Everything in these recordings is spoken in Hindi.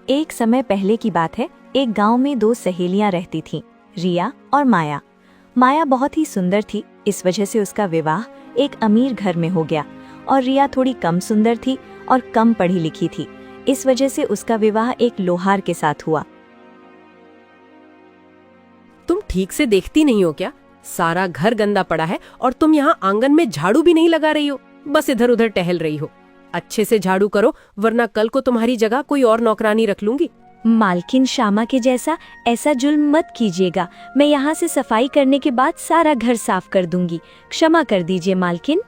एक समय पहले की बात है। एक गांव में दो सहेलियां रहती थीं, रिया और माया। माया बहुत ही सुंदर थी, इस वजह से उसका विवाह एक अमीर घर में हो गया, और रिया थोड़ी कम सुंदर थी और कम पढ़ी लिखी थी, इस वजह से उसका विवाह एक लोहार के साथ हुआ। तुम ठीक से देखती नहीं हो क्या? सारा घर गंदा पड़ा है और तुम यहाँ आंगन में झाड़ू भी नहीं लगा रही हो, बस इधर उधर टहल रही हो। अच्छे से झाड़ू करो, वरना कल को तुम्हारी जगह कोई और नौकरानी रख लूंगी। मालकिन शामा के जैसा ऐसा जुल्म मत कीजिएगा। मैं यहाँ से सफाई करने के बाद सारा घर साफ कर दूंगी, क्षमा कर दीजिए मालकिन।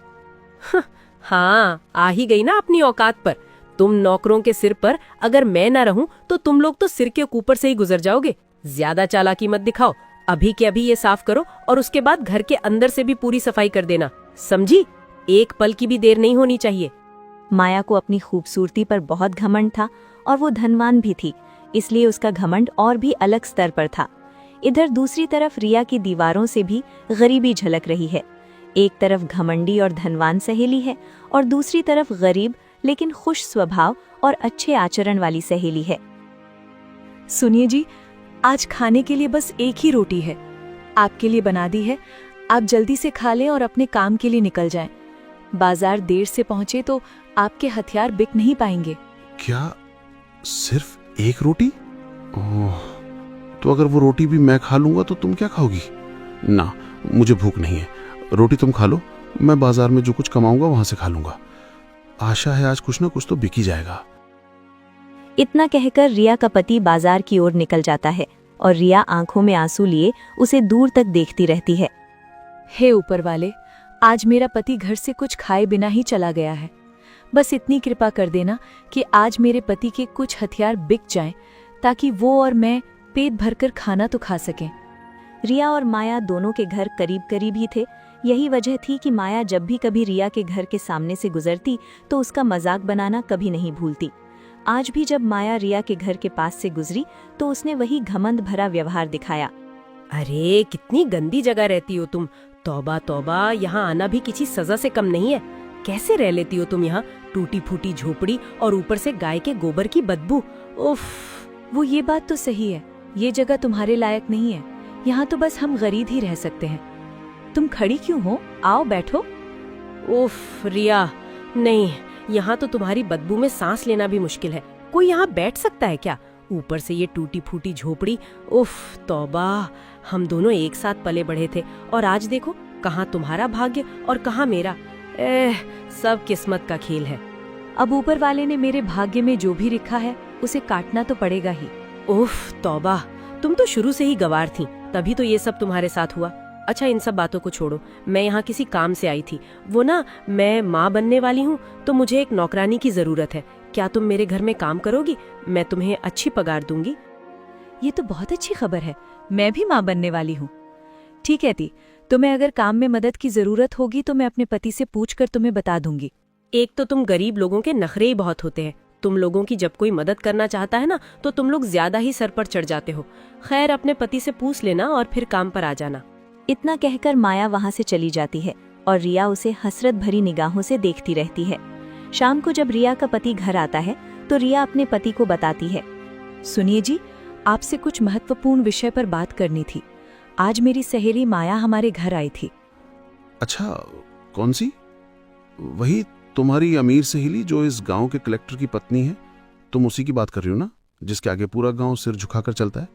हाँ, आ ही गई ना अपनी औकात पर। तुम नौकरों के सिर पर अगर मैं ना रहूं तो तुम लोग तो सिर के ऊपर से ही गुजर जाओगे। ज्यादा चालाकी मत दिखाओ, अभी के अभी ये साफ करो और उसके बाद घर के अंदर से भी पूरी सफाई कर देना, समझी? एक पल की भी देर नहीं होनी चाहिए। माया को अपनी खूबसूरती पर बहुत घमंड था और वो धनवान भी थी, इसलिए उसका घमंड और भी अलग स्तर पर था। इधर दूसरी तरफ रिया की दीवारों से भी गरीबी झलक रही है। एक तरफ घमंडी और धनवान सहेली है और दूसरी तरफ गरीब लेकिन खुश स्वभाव और अच्छे आचरण वाली सहेली है। सुनिए जी, आज खाने के लिए बस एक ही रोटी है, आपके लिए बना दी है। आप जल्दी से खा लें और अपने काम के लिए निकल जाएं। बाजार देर से पहुंचे तो आपके हथियार बिक नहीं पाएंगे। क्या सिर्फ एक रोटी? ओह, तो अगर वो रोटी भी मैं खा लूंगा तो तुम क्या खाओगी? ना, मुझे भूख नहीं है। रोटी तुम खा लो, मैं बाजार में जो कुछ कमाऊंगा वहां से खा लूंगा। आशा है आज कुछ ना कुछ तो बिक ही जाएगा। इतना कहकर रिया का पति बाजार की ओर निकल जाता है और रिया आंखों में आंसू लिए उसे दूर तक देखती रहती है। हे ऊपर वाले, आज मेरा पति घर से कुछ खाए बिना ही चला गया है। बस इतनी कृपा कर देना कि आज मेरे पति के कुछ हथियार बिक जाएं, ताकि वो और मैं पेट भरकर खाना तो खा सकें। रिया और माया दोनों के घर करीब करीब ही थे। यही वजह थी कि माया जब भी कभी रिया के घर के सामने से गुजरती तो उसका मजाक बनाना कभी नहीं भूलती। आज भी जब माया रिया के घर के पास से गुजरी तो उसने वही घमंड भरा व्यवहार दिखाया। अरे कितनी गंदी जगह रहती हो तुम। तौबा तौबा, यहाँ आना भी किसी सजा से कम नहीं है। कैसे रह लेती हो तुम यहाँ? टूटी फूटी झोपड़ी और ऊपर से गाय के गोबर की बदबू। उफ। वो ये बात तो सही है, ये जगह तुम्हारे लायक नहीं है। यहाँ तो बस हम गरीब ही रह सकते हैं। तुम खड़ी क्यों हो? आओ बैठो। उफ रिया, नहीं, यहाँ तो तुम्हारी बदबू में सांस लेना भी मुश्किल है। कोई यहाँ बैठ सकता है क्या? ऊपर से ये टूटी फूटी झोपड़ी। उफ तौबा, हम दोनों एक साथ पले बढ़े थे और आज देखो कहाँ तुम्हारा भाग्य और कहाँ मेरा। सब किस्मत का खेल है। अब ऊपर वाले ने मेरे भाग्य में जो भी लिखा है उसे काटना तो पड़ेगा ही। उफ तौबा, तुम तो शुरू से ही गवार थी, तभी तो ये सब तुम्हारे साथ हुआ। अच्छा, इन सब बातों को छोड़ो, मैं यहाँ किसी काम से आई थी। वो ना, मैं माँ बनने वाली हूँ तो मुझे एक नौकरानी की जरूरत है। क्या तुम मेरे घर में काम करोगी? मैं तुम्हें अच्छी पगार दूंगी। ये तो बहुत अच्छी खबर है, मैं भी माँ बनने वाली हूँ। ठीक है ती, तुम्हें अगर काम में मदद की जरूरत होगी तो मैं अपने पति से पूछकर तुम्हें बता दूंगी। एक तो तुम गरीब लोगों के नखरे ही बहुत होते हैं। तुम लोगों की जब कोई मदद करना चाहता है ना तो तुम लोग ज्यादा ही सर पर चढ़ जाते हो। खैर, अपने पति से पूछ लेना और फिर काम पर आ जाना। इतना कहकर माया वहां से चली जाती है और रिया उसे हसरत भरी निगाहों से देखती रहती है। शाम को जब रिया का पति घर आता है तो रिया अपने पति को बताती है। सुनिए जी, आपसे कुछ महत्वपूर्ण विषय पर बात करनी थी। आज मेरी सहेली माया हमारे घर आई थी। अच्छा, कौन सी? वही तुम्हारी अमीर सहेली जो इस गांव के कलेक्टर की पत्नी है? तुम उसी की बात कर रही हो ना, जिसके आगे पूरा गांव सिर झुकाकर चलता है?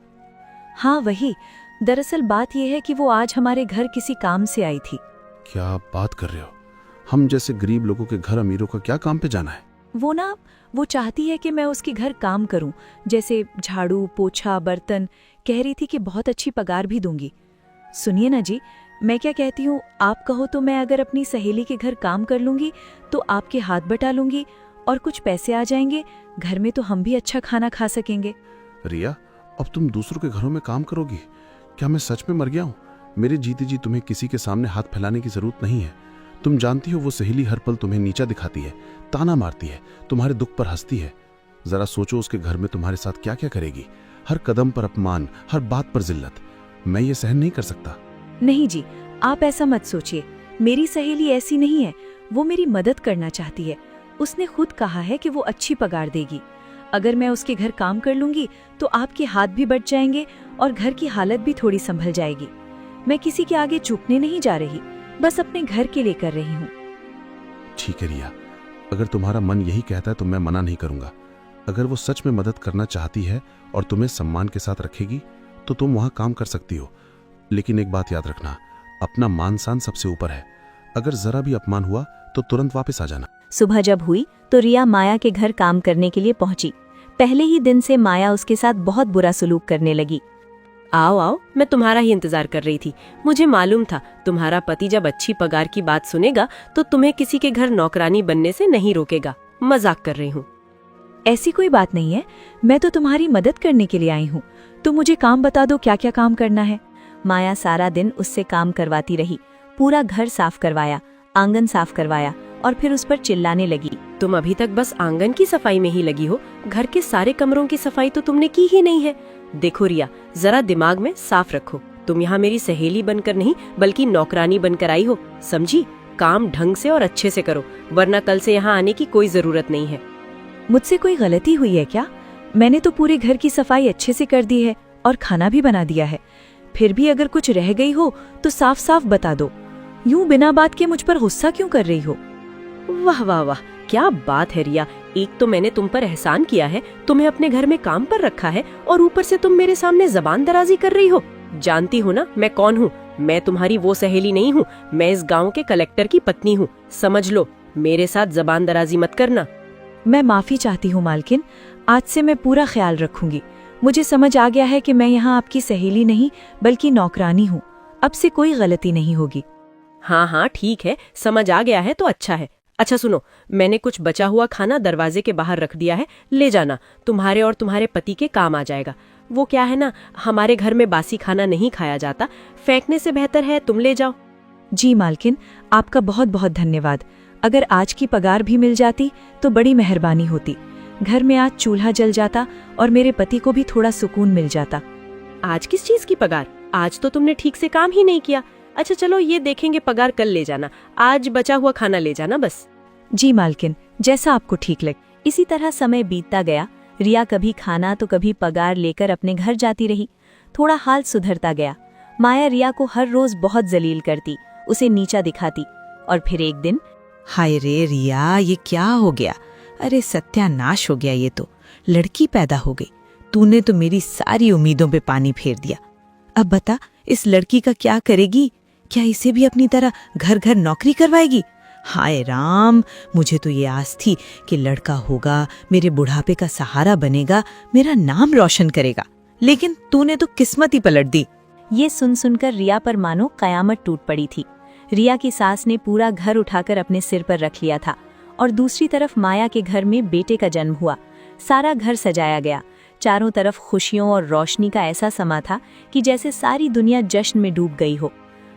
हाँ वही। दरअसल बात यह है कि वो आज हमारे घर किसी काम से आई थी। क्या बात कर रहे हो? हम जैसे गरीब लोगों के घर अमीरों का क्या काम पे जाना है? वो चाहती है कि मैं उसके घर काम करूं, जैसे झाड़ू पोछा बर्तन। कह रही थी कि बहुत अच्छी पगार भी दूंगी। सुनिए ना जी, मैं क्या कहती हूँ, आप कहो तो मैं अगर अपनी सहेली के घर काम कर लूंगी तो आपके हाथ बटा लूंगी और कुछ पैसे आ जाएंगे। घर में तो हम भी अच्छा खाना खा सकेंगे। रिया, अब तुम दूसरों के घरों में काम करोगी? क्या मैं सच में मर गया हूँ? मेरे जीते जी तुम्हें किसी के सामने हाथ फैलाने की जरूरत नहीं है। तुम जानती हो वो सहेली हर पल तुम्हें नीचा दिखाती है, ताना मारती है, तुम्हारे दुख पर हंसती है। जरा सोचो उसके घर में तुम्हारे साथ क्या क्या करेगी। हर कदम पर अपमान, हर बात पर जिल्लत। मैं ये सहन नहीं कर सकता। नहीं जी, आप ऐसा मत सोचिए। मेरी सहेली ऐसी नहीं है। वो मेरी मदद करना चाहती है। उसने खुद कहा है कि वो अच्छी पगार देगी। अगर मैं उसके घर काम कर लूंगी तो आपके हाथ भी बट जाएंगे और घर की हालत भी थोड़ी संभल जाएगी। मैं किसी के आगे झुकने नहीं जा रही, बस अपने घर के लिए कर रही हूँ। ठीक है रिया, अगर तुम्हारा मन यही कहता है तो मैं मना नहीं करूंगा। अगर वो सच में मदद करना चाहती है और तुम्हें सम्मान के साथ रखेगी तो तुम वहां काम कर सकती हो। लेकिन एक बात याद रखना, अपना मान शान सबसे ऊपर है। अगर जरा भी अपमान हुआ तो तुरंत वापस आ जाना। सुबह जब हुई तो रिया माया के घर काम करने के लिए पहुंची। पहले ही दिन से माया उसके साथ बहुत बुरा सलूक करने लगी। आओ आओ, मैं तुम्हारा ही इंतजार कर रही थी। मुझे मालूम था तुम्हारा पति जब अच्छी पगार की बात सुनेगा तो तुम्हें किसी के घर नौकरानी बनने से नहीं रोकेगा। मजाक कर रही हूँ। ऐसी कोई बात नहीं है, मैं तो तुम्हारी मदद करने के लिए आई हूँ। तुम मुझे काम बता दो, क्या क्या काम करना है। माया सारा दिन उससे काम करवाती रही। पूरा घर साफ करवाया, आंगन साफ करवाया और फिर उस पर चिल्लाने लगी। तुम अभी तक बस आंगन की सफाई में ही लगी हो, घर के सारे कमरों की सफाई तो तुमने की ही नहीं है। देखो रिया, जरा दिमाग में साफ रखो। तुम यहाँ मेरी सहेली बनकर नहीं बल्कि नौकरानी बनकर आई हो, समझी? काम ढंग से और अच्छे से करो, वरना कल से यहाँ आने की कोई जरूरत नहीं है। मुझसे कोई गलती हुई है क्या? मैंने तो पूरे घर की सफाई अच्छे से कर दी है और खाना भी बना दिया है। फिर भी अगर कुछ रह गई हो तो साफ साफ बता दो। यूं बिना बात के मुझ पर गुस्सा क्यों कर रही हो? वाह वाह वाह, क्या बात है रिया। एक तो मैंने तुम पर एहसान किया है, तुम्हें अपने घर में काम पर रखा है, और ऊपर से तुम मेरे सामने जबान दराजी कर रही हो। जानती हो ना मैं कौन हूँ? मैं तुम्हारी वो सहेली नहीं हूँ, मैं इस गाँव के कलेक्टर की पत्नी हूँ। समझ लो, मेरे साथ जबान दराजी मत करना। मैं माफी चाहती हूँ मालकिन, आज से मैं पूरा ख्याल रखूंगी। मुझे समझ आ गया है कि मैं यहाँ आपकी सहेली नहीं बल्कि नौकरानी हूँ। अब से कोई गलती नहीं होगी। हाँ हाँ ठीक है, समझ आ गया है तो अच्छा है। अच्छा सुनो, मैंने कुछ बचा हुआ खाना दरवाजे के बाहर रख दिया है, ले जाना। तुम्हारे और तुम्हारे पति के काम आ जाएगा। वो क्या है ना, हमारे घर में बासी खाना नहीं खाया जाता, फेंकने से बेहतर है तुम ले जाओ। जी मालकिन, आपका बहुत बहुत धन्यवाद। अगर आज की पगार भी मिल जाती तो बड़ी मेहरबानी होती। घर में आज चूल्हा जल जाता और मेरे पति को भी थोड़ा सुकून मिल जाता। आज किस चीज की पगार? आज तो तुमने ठीक से काम ही नहीं किया। अच्छा चलो, ये देखेंगे, पगार कल ले जाना। आज बचा हुआ खाना ले जाना बस। जी मालकिन, जैसा आपको ठीक लगे। इसी तरह समय बीतता गया। रिया कभी खाना तो कभी पगार लेकर अपने घर जाती रही। थोड़ा हाल सुधरता गया। माया रिया को हर रोज बहुत जलील करती, उसे नीचा दिखाती। और फिर एक दिन, हाय रे रिया, ये क्या हो गया? अरे सत्यानाश हो गया। ये तो लड़की पैदा हो गई। तूने तो मेरी सारी उम्मीदों पे पानी फेर दिया। अब बता, इस लड़की का क्या करेगी? क्या इसे भी अपनी तरह घर घर नौकरी करवाएगी? हाय राम, मुझे तो ये आस थी कि लड़का होगा, मेरे बुढ़ापे का सहारा बनेगा, मेरा नाम रोशन करेगा। लेकिन तूने तो किस्मत ही पलट दी। ये सुन सुनकर रिया पर मानो कयामत टूट पड़ी थी। रिया की सास ने पूरा घर उठाकर अपने सिर पर रख लिया था और दूसरी तरफ माया के घर में बेटे का जन्म हुआ। सारा घर सजाया गया। चारों तरफ खुशियों और रोशनी का ऐसा समा था कि जैसे सारी दुनिया जश्न में डूब गई हो।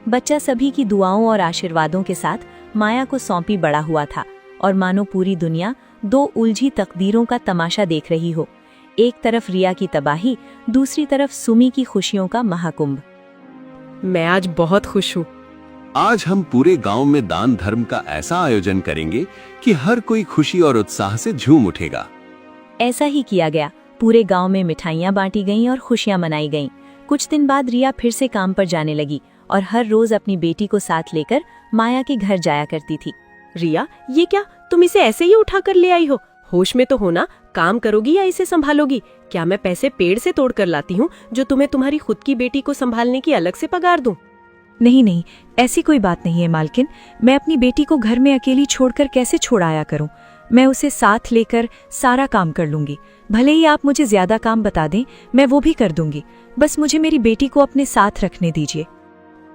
बच्चा सभी की दुआओं और आशीर्वादों के साथ माया को सौंपी बड़ा हुआ था और मानो पूरी दुनिया दो उलझी तकदीरों का तमाशा देख रही हो। एक तरफ रिया की तबाही, दूसरी तरफ सुमी की खुशियों का महाकुंभ। मैं आज बहुत खुश हूँ। आज हम पूरे गांव में दान धर्म का ऐसा आयोजन करेंगे कि हर कोई खुशी और उत्साह से झूम उठेगा। ऐसा ही किया गया। पूरे गांव में मिठाइयां बांटी गईं और खुशियां मनाई गईं। कुछ दिन बाद रिया फिर से काम पर जाने लगी और हर रोज अपनी बेटी को साथ लेकर माया के घर जाया करती थी। रिया, ये क्या, तुम इसे ऐसे ही उठा कर ले आई हो? होश में तो होना, काम करोगी या इसे संभालोगी? क्या मैं पैसे पेड़ से तोड़ कर लाती हूँ जो तुम्हें तुम्हारी खुद की बेटी को संभालने की अलग से पगार दूं? नहीं नहीं, ऐसी कोई बात नहीं है मालकिन। मैं अपनी बेटी को घर में अकेली छोड़कर कैसे छोड़ आया करूं? मैं उसे साथ लेकर सारा काम कर लूंगी। भले ही आप मुझे ज्यादा काम बता दें, मैं वो भी कर दूंगी। बस मुझे मेरी बेटी को अपने साथ रखने दीजिए।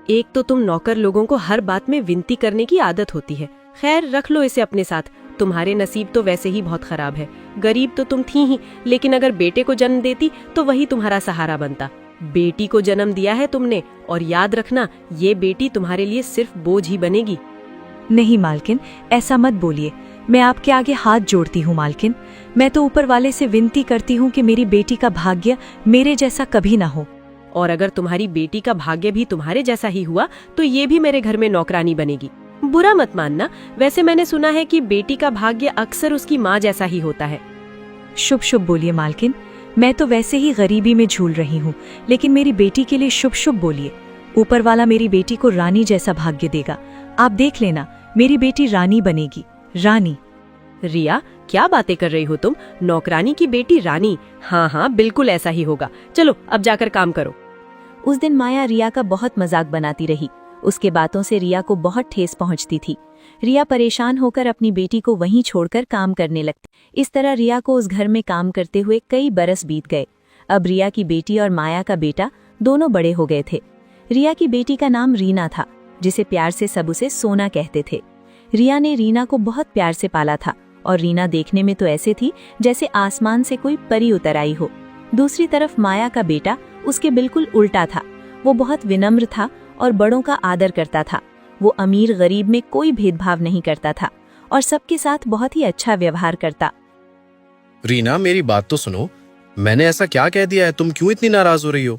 एक तो तुम नौकर लोगों को हर बात में विनती करने की आदत होती है। खैर, रख लो इसे अपने साथ। तुम्हारे नसीब तो वैसे ही बहुत खराब है। गरीब तो तुम थी ही, लेकिन अगर बेटे को जन्म देती तो वही तुम्हारा सहारा बनता। बेटी को जन्म दिया है तुमने, और याद रखना, ये बेटी तुम्हारे लिए सिर्फ बोझ ही बनेगी। नहीं मालकिन, ऐसा मत बोलिए। मैं आपके आगे हाथ जोड़ती हूँ मालकिन। मैं तो ऊपर वाले से विनती करती हूँ कि मेरी बेटी का भाग्य मेरे जैसा कभी ना हो। और अगर तुम्हारी बेटी का भाग्य भी तुम्हारे जैसा ही हुआ तो ये भी मेरे घर में नौकरानी बनेगी। बुरा मत मानना, वैसे मैंने सुना है कि बेटी का भाग्य अक्सर उसकी माँ जैसा ही होता है। शुभ शुभ बोलिए मालकिन। मैं तो वैसे ही गरीबी में झूल रही हूँ, लेकिन मेरी बेटी के लिए शुभ शुभ बोलिए। ऊपर वाला मेरी बेटी को रानी जैसा भाग्य देगा। आप देख लेना, मेरी बेटी रानी बनेगी, रानी। रिया, क्या बातें कर रही हो तुम? नौकरानी की बेटी रानी? हाँ हाँ, बिल्कुल ऐसा ही होगा। चलो अब जाकर काम करो। उस दिन माया रिया का बहुत मजाक बनाती रही। उसके बातों से रिया को बहुत ठेस पहुंचती थी। रिया परेशान होकर अपनी बेटी को वहीं छोड़कर काम करने लगती। इस तरह रिया को उस घर में काम करते हुए कई बरस बीत गए। अब रिया की बेटी और माया का बेटा दोनों बड़े हो गए थे। रिया की बेटी का नाम रीना था, जिसे प्यार से सब उसे सोना कहते थे। रिया ने रीना को बहुत प्यार से पाला था और रीना देखने में तो ऐसे थी जैसे आसमान से कोई परी उतर आई हो। दूसरी तरफ माया का बेटा उसके बिल्कुल उल्टा था। वो बहुत विनम्र था और बड़ों का आदर करता था। वो अमीर गरीब में कोई भेदभाव नहीं करता था और सबके साथ बहुत ही अच्छा व्यवहार करता। रीना, मेरी बात तो सुनो। मैंने ऐसा क्या कह दिया है? तुम क्यों इतनी नाराज हो रही हो?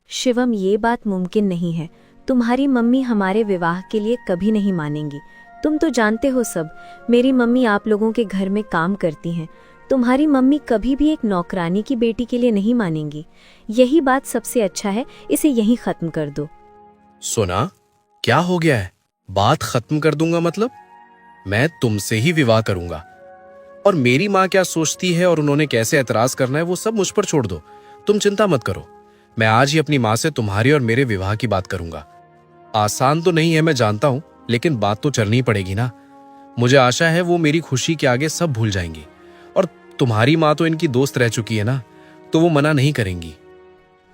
शिवम, ये बात मुमकिन नहीं है। तुम्हारी मम्मी हमारे विवाह के लिए कभी नहीं मानेंगी। तुम तो जानते हो सब, मेरी मम्मी आप लोगों के घर में काम करती हैं। तुम्हारी मम्मी कभी भी एक नौकरानी की बेटी के लिए नहीं मानेंगी। यही बात सबसे अच्छा है, इसे यहीं खत्म कर दो। सोना, क्या हो गया है? बात खत्म कर दूंगा मतलब? मैं तुमसे ही विवाह करूंगा। और मेरी माँ क्या सोचती है और उन्होंने कैसे एतराज करना है, वो सब मुझ पर छोड़ दो। तुम चिंता मत करो। मैं आज ही अपनी माँ से तुम्हारी और मेरे विवाह की बात करूंगा। आसान तो नहीं है, मैं जानता हूं, लेकिन बात तो चलनी पड़ेगी ना। मुझे आशा है वो मेरी खुशी के आगे सब भूल जाएंगी। और तुम्हारी माँ तो इनकी दोस्त रह चुकी है ना, तो वो मना नहीं करेंगी।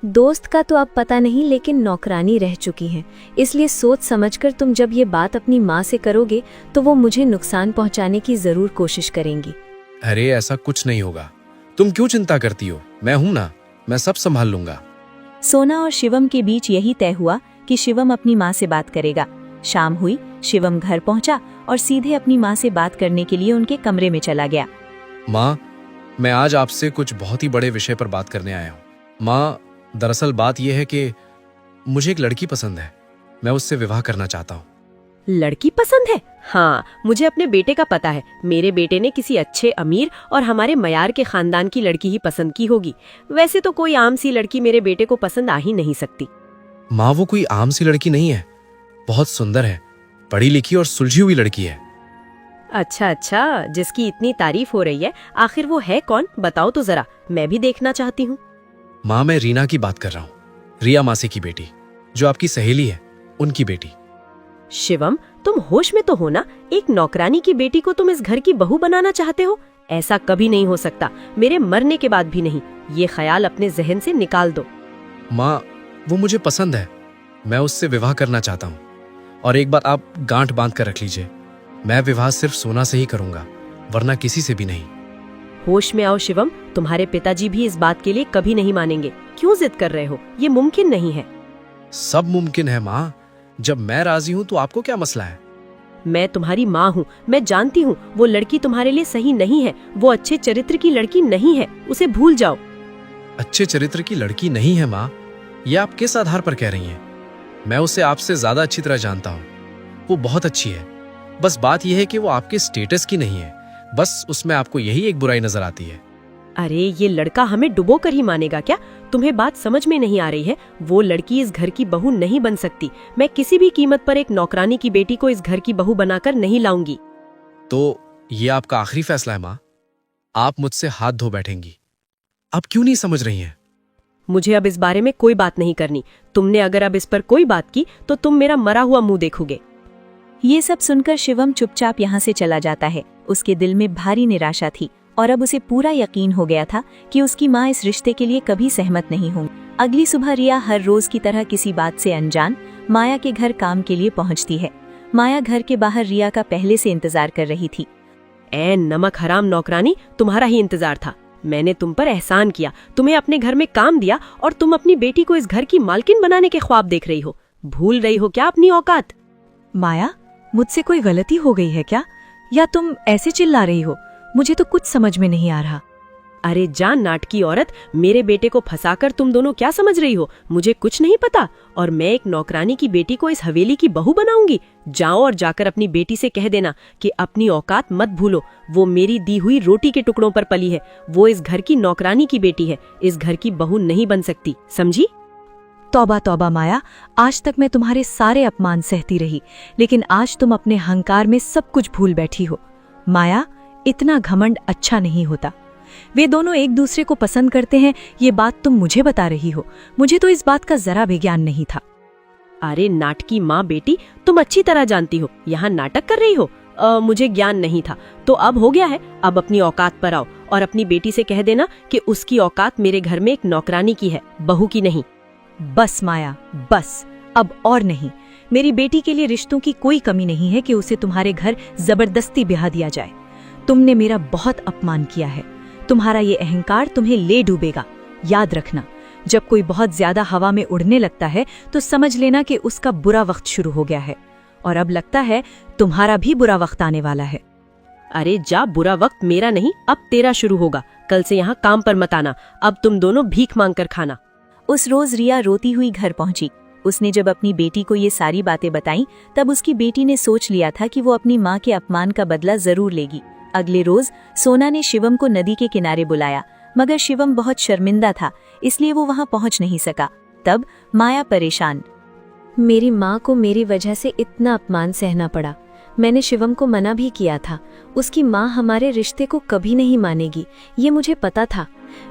दोस्त का तो अब पता नहीं, लेकिन नौकरानी रह चुकी हैं। इसलिए सोच समझकर तुम जब ये बात अपनी माँ से करोगे तो वो मुझे नुकसान पहुंचाने की जरूर कोशिश करेंगी। अरे ऐसा कुछ नहीं होगा। तुम क्यों चिंता करती हो? मैं हूं ना, मैं सब संभाल लूंगा। सोना और शिवम के बीच यही तय हुआ कि शिवम अपनी माँ से बात करेगा। शाम हुई, शिवम घर पहुंचा और सीधे अपनी माँ से बात करने के लिए उनके कमरे में चला गया। माँ, मैं आज आपसे कुछ बहुत ही बड़े विषय पर बात करने आया हूँ। माँ, दरअसल बात यह है कि मुझे एक लड़की पसंद है। मैं उससे विवाह करना चाहता हूँ। लड़की पसंद है? हाँ, मुझे अपने बेटे का पता है। मेरे बेटे ने किसी अच्छे अमीर और हमारे मयार के खानदान की लड़की ही पसंद की होगी। वैसे तो कोई आम सी लड़की मेरे बेटे को पसंद आ ही नहीं सकती। माँ, वो कोई आम सी लड़की नहीं है, बहुत सुंदर है, पढ़ी लिखी और सुलझी हुई लड़की है। अच्छा अच्छा, जिसकी इतनी तारीफ हो रही है, आखिर वो है कौन? बताओ तो जरा, मैं भी देखना चाहती हूँ। माँ, मैं रीना की बात कर रहा हूँ। रिया मासी की बेटी, जो आपकी सहेली है, उनकी बेटी। शिवम, तुम होश में तो हो ना? एक नौकरानी की बेटी को तुम इस घर की बहू बनाना चाहते हो? ऐसा कभी नहीं हो सकता, मेरे मरने के बाद भी नहीं। ये ख्याल अपने जहन से निकाल दो। माँ, वो मुझे पसंद है। मैं उससे विवाह करना चाहता हूँ। और एक बात आप गांठ बांध कर रख लीजिए, मैं विवाह सिर्फ सोना से ही करूंगा, वरना किसी से भी नहीं। होश में आओ शिवम, तुम्हारे पिताजी भी इस बात के लिए कभी नहीं मानेंगे। क्यों जिद कर रहे हो? ये मुमकिन नहीं है। सब मुमकिन है माँ। जब मैं राजी हूँ तो आपको क्या मसला है? मैं तुम्हारी माँ हूँ, मैं जानती हूँ वो लड़की तुम्हारे लिए सही नहीं है। वो अच्छे चरित्र की लड़की नहीं है, उसे भूल जाओ। अच्छे चरित्र की लड़की नहीं है माँ? ये आप किस आधार पर कह रही हैं? मैं उसे आपसे ज्यादा अच्छी तरह जानता हूँ। वो बहुत अच्छी है। बस बात यह है कि वो आपके स्टेटस की नहीं है। बस उसमें आपको यही एक बुराई नजर आती है। अरे ये लड़का हमें डुबो कर ही मानेगा क्या? तुम्हें बात समझ में नहीं आ रही है? वो लड़की इस घर की बहू नहीं बन सकती। मैं किसी भी कीमत पर एक नौकरानी की बेटी को इस घर की बहू बनाकर नहीं लाऊंगी। तो ये आपका आखिरी फैसला है माँ? आप मुझसे हाथ धो बैठेंगी? आप क्यों नहीं समझ रही हैं? मुझे अब इस बारे में कोई बात नहीं करनी। तुमने अगर अब इस पर कोई बात की तो तुम मेरा मरा हुआ मुंह देखोगे। ये सब सुनकर शिवम चुपचाप यहाँ से चला जाता है। उसके दिल में भारी निराशा थी और अब उसे पूरा यकीन हो गया था कि उसकी माँ इस रिश्ते के लिए कभी सहमत नहीं होंगी। अगली सुबह रिया हर रोज की तरह किसी बात से अनजान माया के घर काम के लिए पहुँचती है। माया घर के बाहर रिया का पहले से इंतजार कर रही थी। ए नमक हराम नौकरानी, तुम्हारा ही इंतजार था। मैंने तुम पर एहसान किया, तुम्हें अपने घर में काम दिया और तुम अपनी बेटी को इस घर की मालकिन बनाने के ख्वाब देख रही हो। भूल रही हो क्या अपनी औकात? माया, मुझसे कोई गलती हो गई है क्या? या तुम ऐसे चिल्ला रही हो? मुझे तो कुछ समझ में नहीं आ रहा। अरे जा नाटकी औरत, मेरे बेटे को फंसाकर तुम दोनों क्या समझ रही हो? मुझे कुछ नहीं पता और मैं एक नौकरानी की बेटी को इस हवेली की बहू बनाऊंगी? जाओ और जाकर अपनी बेटी से कह देना कि अपनी औकात मत भूलो। वो मेरी दी हुई रोटी के टुकड़ों पर पली है। वो इस घर की नौकरानी की बेटी है, इस घर की बहू नहीं बन सकती, समझी? तौबा तौबा माया, आज तक मैं तुम्हारे सारे अपमान सहती रही, लेकिन आज तुम अपने हंकार में सब कुछ भूल बैठी हो। माया, इतना घमंड अच्छा नहीं होता। वे दोनों एक दूसरे को पसंद करते हैं, ये बात तुम मुझे बता रही हो। मुझे तो इस बात का जरा भी ज्ञान नहीं था। अरे नाटकी माँ बेटी, तुम अच्छी तरह जानती हो यहाँ नाटक कर रही हो। मुझे ज्ञान नहीं था तो अब हो गया है। अब अपनी औकात पर आओ और अपनी बेटी से कह देना कि उसकी औकात मेरे घर में एक नौकरानी की है, बहू की नहीं। बस माया, बस, अब और नहीं। मेरी बेटी के लिए रिश्तों की कोई कमी नहीं है कि उसे तुम्हारे घर जबरदस्ती ब्याह दिया जाए। तुमने मेरा बहुत अपमान किया है। तुम्हारा ये अहंकार तुम्हें ले डूबेगा। याद रखना, जब कोई बहुत ज्यादा हवा में उड़ने लगता है तो समझ लेना कि उसका बुरा वक्त शुरू हो गया है, और अब लगता है तुम्हारा भी बुरा वक्त आने वाला है। अरे जा, बुरा वक्त मेरा नहीं, अब तेरा शुरू होगा। कल से यहाँ काम पर मत आना। अब तुम दोनों भीख मांग कर खाना। उस रोज रिया रोती हुई घर पहुंची। उसने जब अपनी बेटी को ये सारी बातें बताईं, तब उसकी बेटी ने सोच लिया था कि वो अपनी माँ के अपमान का बदला जरूर लेगी। अगले रोज सोना ने शिवम को नदी के किनारे बुलाया, मगर शिवम बहुत शर्मिंदा था, इसलिए वो वहां पहुंच नहीं सका। तब माया परेशान, मेरी माँ को मेरी वजह से इतना अपमान सहना पड़ा। मैंने शिवम को मना भी किया था। उसकी माँ हमारे रिश्ते को कभी नहीं मानेगी, ये मुझे पता था।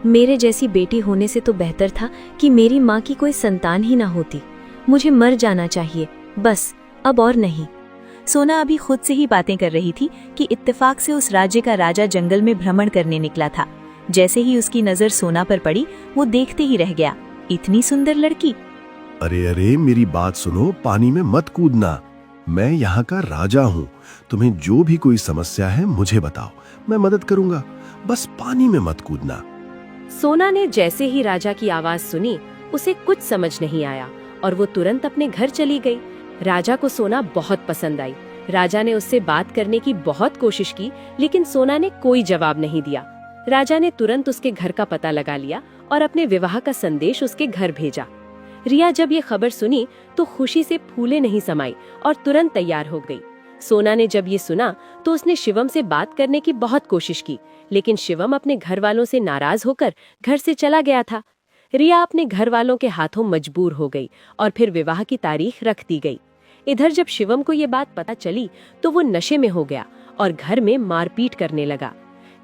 मेरे जैसी बेटी होने से तो बेहतर था कि मेरी माँ की कोई संतान ही ना होती। मुझे मर जाना चाहिए, बस, अब और नहीं। सोना अभी खुद से ही बातें कर रही थी कि इत्तेफाक से उस राज्य का राजा जंगल में भ्रमण करने निकला था। जैसे ही उसकी नजर सोना पर पड़ी, वो देखते ही रह गया। इतनी सुंदर लड़की। अरे अरे, मेरी बात सुनो, पानी में मत कूदना। मैं यहाँ का राजा हूँ। तुम्हें जो भी कोई समस्या है मुझे बताओ, मैं मदद करूँगा। बस पानी में मत कूदना। सोना ने जैसे ही राजा की आवाज सुनी, उसे कुछ समझ नहीं आया और वो तुरंत अपने घर चली गई। राजा को सोना बहुत पसंद आई। राजा ने उससे बात करने की बहुत कोशिश की, लेकिन सोना ने कोई जवाब नहीं दिया। राजा ने तुरंत उसके घर का पता लगा लिया और अपने विवाह का संदेश उसके घर भेजा। रिया जब ये खबर सुनी तो खुशी से फूले नहीं समाई और तुरंत तैयार हो गई। सोना ने जब ये सुना तो उसने शिवम से बात करने की बहुत कोशिश की, लेकिन शिवम अपने घर वालों से नाराज होकर घर से चला गया था। रिया अपने घर वालों के हाथों मजबूर हो गई और फिर विवाह की तारीख रख दी गई। इधर जब शिवम को ये बात पता चली तो वो नशे में हो गया और घर में मारपीट करने लगा।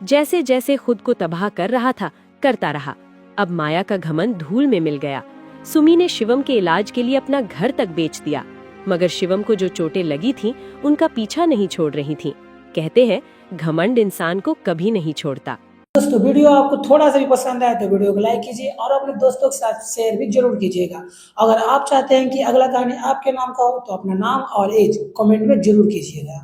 जैसे जैसे खुद को तबाह कर रहा था, करता रहा। अब माया का घमंड धूल में मिल गया। सुमी ने शिवम के इलाज के लिए अपना घर तक बेच दिया, मगर शिवम को जो चोटें लगी थीं, उनका पीछा नहीं छोड़ रही थीं। कहते हैं, घमंड इंसान को कभी नहीं छोड़ता। दोस्तों, वीडियो आपको थोड़ा सा भी पसंद आए तो वीडियो को लाइक कीजिए और अपने दोस्तों के साथ शेयर भी जरूर कीजिएगा। अगर आप चाहते हैं कि अगला कहानी आपके नाम का हो तो अपना नाम और एज कमेंट में जरूर कीजिएगा।